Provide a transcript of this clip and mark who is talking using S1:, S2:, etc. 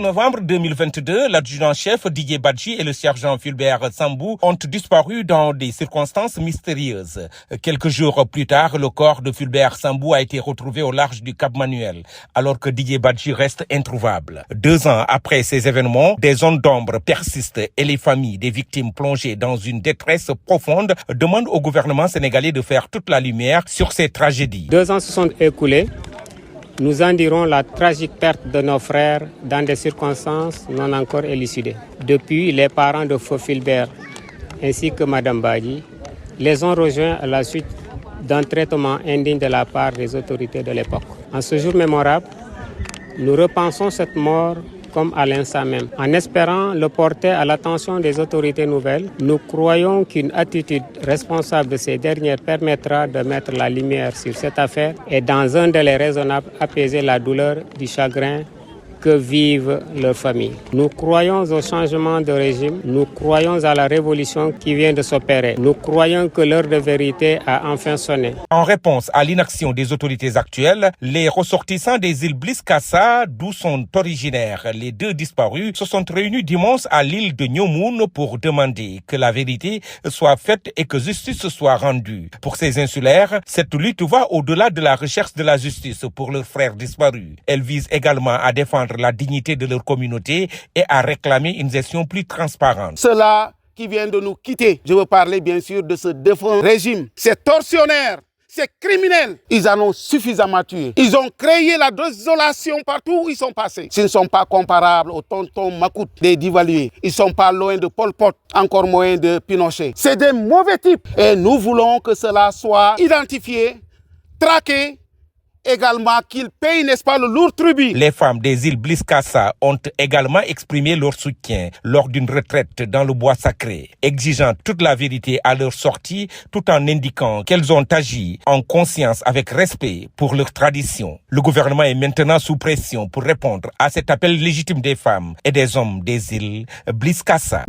S1: novembre 2022, l'adjudant-chef Didier Badji et le sergent Fulbert Sambou ont disparu dans des circonstances mystérieuses. Quelques jours plus tard, le corps de Fulbert Sambou a été retrouvé au large du Cap Manuel, alors que Didier Badji reste introuvable. 2 ans après ces événements, des zones d'ombre persistent et les familles des victimes plongées dans une détresse profonde demandent au gouvernement sénégalais de faire toute la lumière sur ces tragédies.
S2: 2 ans se sont écoulés. Nous en dirons la tragique perte de nos frères dans des circonstances non encore élucidées. Depuis, les parents de Feu Fulbert ainsi que Mme Badji les ont rejoints à la suite d'un traitement indigne de la part des autorités de l'époque. En ce jour mémorable, nous repensons cette mort comme à l'instant même. En espérant le porter à l'attention des autorités nouvelles, nous croyons qu'une attitude responsable de ces dernières permettra de mettre la lumière sur cette affaire et dans un délai raisonnable apaiser la douleur du chagrin que vivent leurs familles. Nous croyons au changement de régime, nous croyons à la révolution qui vient de s'opérer. Nous croyons que l'heure de vérité a enfin sonné.
S1: En réponse à l'inaction des autorités actuelles, les ressortissants des îles Bliss-Kassa, d'où sont originaires les 2 disparus, se sont réunis dimanche à l'île de Nyomoun pour demander que la vérité soit faite et que justice soit rendue. Pour ces insulaires, cette lutte va au-delà de la recherche de la justice pour leurs frères disparus. Elle vise également à défendre la dignité de leur communauté et à réclamer une gestion plus transparente.
S3: Ceux-là qui viennent de nous quitter, je veux parler bien sûr de ce défunt régime, ces tortionnaires, ces criminels, ils en ont suffisamment tué. Ils ont créé la désolation partout où ils sont passés. Ils ne sont pas comparables aux tontons Macoute des Duvalier. Ils ne sont pas loin de Pol Pot, encore moins de Pinochet. C'est des mauvais types et nous voulons que cela soit identifié, traqué, également qu'ils payent, n'est-ce pas, le lourd tribut.
S1: Les femmes des îles Bliss-Kassa ont également exprimé leur soutien lors d'une retraite dans le bois sacré, exigeant toute la vérité à leur sortie tout en indiquant qu'elles ont agi en conscience avec respect pour leur tradition. Le gouvernement est maintenant sous pression pour répondre à cet appel légitime des femmes et des hommes des îles Bliss-Kassa.